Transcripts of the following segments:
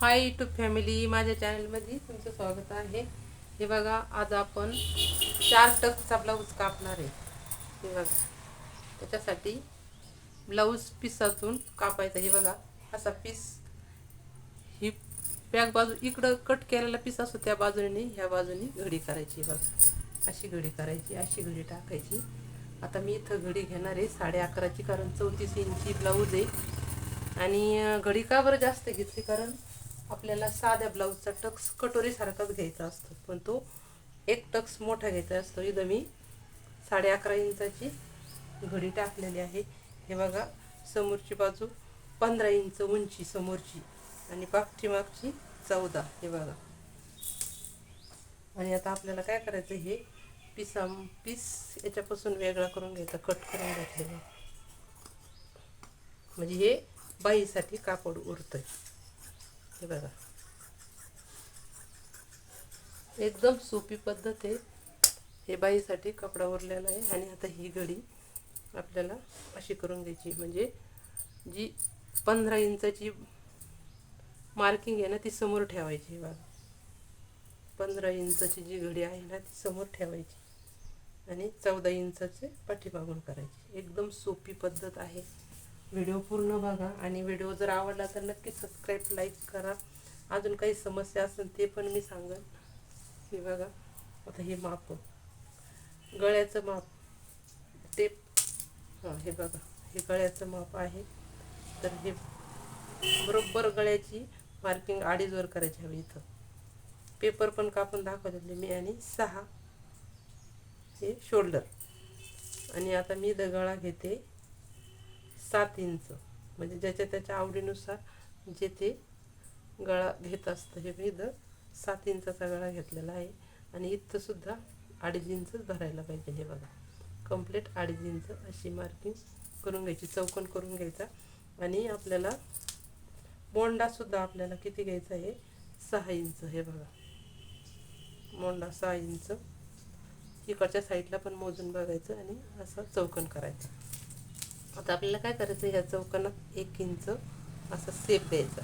Hi YouTube family, माझ्या चॅनलमध्ये तुमचं स्वागत आहे. हे बघा, आज आपण 4 टक्सचा ब्लाऊज कापणार आहे. हे बघा, त्याच्यासाठी ब्लाऊज पिसातून कापायचा. हे बघा, असा पीस, ही बॅक बाजू इकडं कट केलेला पीस असतो, त्या बाजूने ह्या बाजूने घडी करायची. बघा, अशी घडी करायची, अशी घडी टाकायची. आता मी इथं घडी घेणार आहे 11.5ची, कारण 34 इंची ब्लाऊज आहे. आणि घडी का बरं जास्त घेतली, कारण आपल्याला साध्या ब्लाऊजचा टक्स कटोरीसारखाच घ्यायचा असतो, पण तो एक टक्स मोठा घ्यायचा असतो. इथं मी 11.5 इंचाची घडी टाकलेली आहे. हे बघा, समोरची बाजू 15 इंच उंची समोरची आणि पाठीमागची 14. हे बघा. आणि आता आपल्याला काय करायचं, हे पीस याच्यापासून वेगळा करून घ्यायचा, कट करून घेतलेला, म्हणजे हे बाईसाठी कापड उरतंय. हे बघा, एकदम सोपी पद्धत आहे. हे बाईसाठी कपडा उरलेला आहे. आणि आता ही घडी आपल्याला अशी करून घ्यायची, म्हणजे जी 15 इंचाची मार्किंग आहे ना, ती समोर ठेवायची. बघा, 15 इंचाची जी घडी आहे ना, ती समोर ठेवायची आणि 14 इंचाचे पाठीमागून करायची. एकदम सोपी पद्धत आहे. व्हिडिओ पूर्ण बघा, आणि व्हिडिओ जर आवडला तर नक्की सबस्क्राईब, लाईक करा. अजून काही समस्या असेल ते पण मी सांगेन. हे बघा, आता हे माप, गळ्याचं माप, टेप, हे बघा, हे गळ्याचं माप आहे. तर हे बरोबर गळ्याची मार्किंग 2.5 वर करायची हवी. इथं पेपर पण कापून दाखवलेले मी. आणि 6 हे शोल्डर. आणि आता मी गळा घेते 7 इंच, म्हणजे ज्याच्या त्याच्या आवडीनुसार जे ते गळा घेत असतं. हे मी 7 इंचाचा गळा घेतलेला आहे. आणि इथं सुद्धा 2.5 इंच भरायला पाहिजे. हे बघा, कंप्लीट 2.5 इंच अशी मार्किंग करून घ्यायची, चौकोन करून घ्यायचा. आणि आपल्याला मोंडा सुद्धा आपल्याला किती घ्यायचा आहे, 6 इंच. हे बघा, मोंडा 6 इंच. इकडच्या साईडला पण मोजून बघायचं आणि असं चौकोन करायचं. आता आपल्याला काय करायचं, ह्या चौकोनात 1 इंच असा सेप द्यायचा.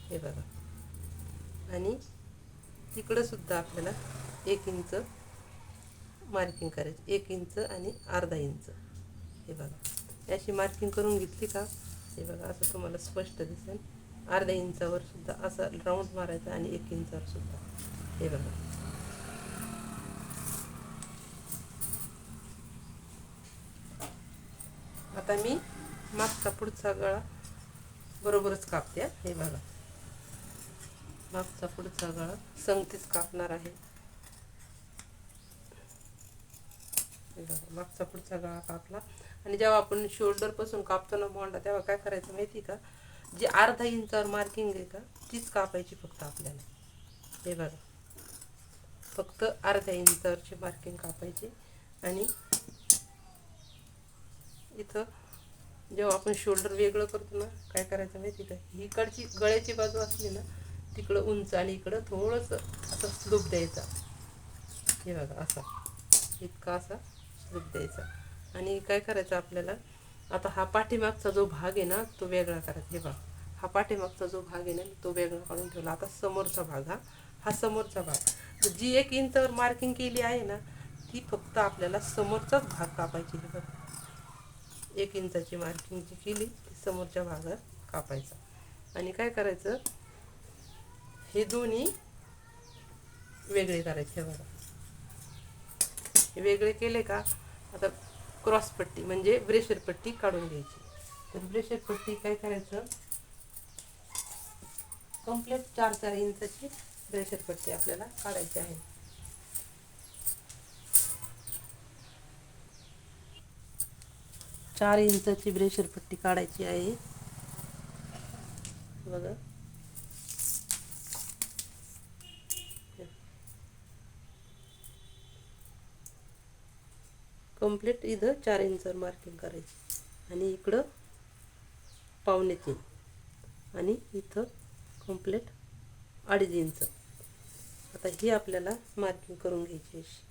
हे बघा, आणि इकडं सुद्धा आपल्याला 1 इंच मार्किंग करायची, 1 इंच आणि अर्धा इंच. हे बघा, अशी मार्किंग करून घेतली का, हे बघा, असं तुम्हाला स्पष्ट दिसेल. अर्ध्या इंचावर सुद्धा असं राऊंड मारायचा आणि 1 इंचावर सुद्धा. हे बघा, आता मी मागचा पुढचा गळा बरोबरच कापते. हे बघा, मागचा पुढचा गळा संगतीच कापणार आहे. हे बघा, मागचा पुढचा गळा कापला. आणि जेव्हा आपण शोल्डरपासून कापतो ना मोंडा, तेव्हा काय करायचं माहिती का, जी अर्धा इंचावर मार्किंग आहे का, तीच कापायची फक्त आपल्याला. हे बघा, फक्त अर्ध्या इंचावरची मार्किंग कापायची. आणि इथं जेव्हा आपण शोल्डर वेगळं करतो ना, काय करायचं माहिती का, इकडची गळ्याची बाजू असली ना, तिकडं उंच आणि इकडं थोडंसं असं स्लोप द्यायचा. हे बघा, असा इतका असा स्लोप द्यायचा. आणि काय करायचं आपल्याला, आता हा पाठीमागचा जो भाग आहे ना, तो वेगळा करायचा. हे बघा, हा पाठीमागचा जो भाग आहे ना, तो वेगळा काढून ठेवला. आता समोरचा भाग, हा समोरचा भाग, जी 1 इंचावर मार्किंग केली आहे ना, ती फक्त आपल्याला समोरचाच भाग कापायची. हे बघा, 1 इंचाची मार्किंग जी केली ती समोरच्या भागात कापायचा. आणि काय करायचं, हे दोन्ही वेगळे करायचे. हे बघा, हे वेगळे केले का, आता क्रॉसपट्टी म्हणजे ब्रेशर पट्टी काढून घ्यायची. तर ब्रेशर पट्टी काय करायचं, कंप्लीट 4-4 इंचाची ब्रेशर पट्टी आपल्याला काढायची आहे. 4 इंचाची ब्रेशर पट्टी काढायची आहे. बघा, कंप्लीट इथं 4 इंचावर मार्किंग करायची. आणि इकडं 2.25 आणि इथं कंप्लीट 2.5 इंच. आता ही आपल्याला मार्किंग करून घ्यायची अशी.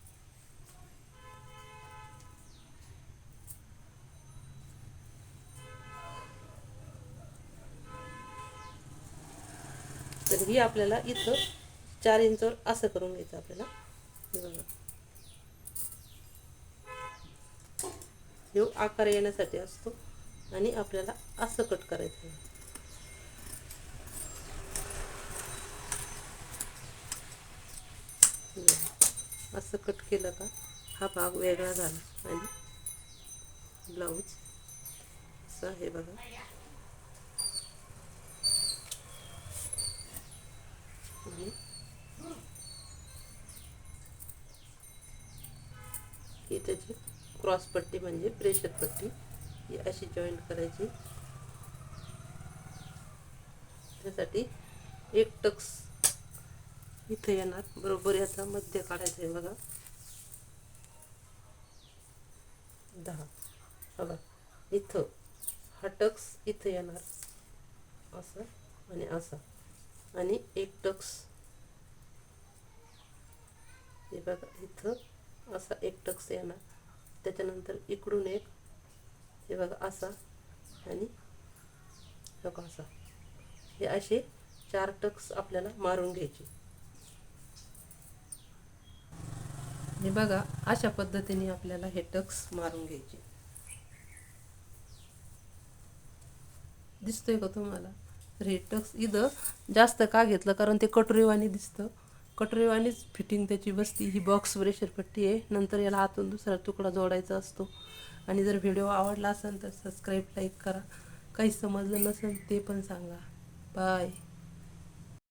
तर ही आपल्याला इथं 4 इंचावर असं करून घ्यायचं आपल्याला. हे बघा, हे आकार येण्यासाठी असतो आणि आपल्याला असं कट करायचं आहे. असं कट केलं का हा भाग वेगळा झाला आणि ब्लाऊज असं आहे बघा. आणि ही त्याची क्रॉस पट्टी म्हणजे प्रेशर पट्टी ही अशी जॉईंट करायची. त्यासाठी एक टक्स इथं येणार, बरोबर याचा मध्य काढायचं आहे बघा. 10 बघा, इथं हा टक्स इथं येणार असं आणि असा, आणि एक टक्स हे बघा इथं असा एक टक्स येणार. त्याच्यानंतर इकडून एक हे बघा असा आणि बघा असा, हे असे 4 टक्स आपल्याला मारून घ्यायचे. हे बघा अशा पद्धतीने आपल्याला हे टक्स मारून घ्यायचे. दिसतोय का तुम्हाला? तर हे टक्स इथं जास्त का घेतलं, कारण ते कटोरीवाणी दिसतं. कटोरीवाणीच फिटिंग त्याची बसती. ही बॉक्स प्रेशर पट्टी आहे. नंतर याला आतून दुसरा तुकडा जोडायचा असतो. आणि जर व्हिडिओ आवडला असेल तर सबस्क्राईब, लाईक करा. काही समजलं नसेल ते पण सांगा. बाय.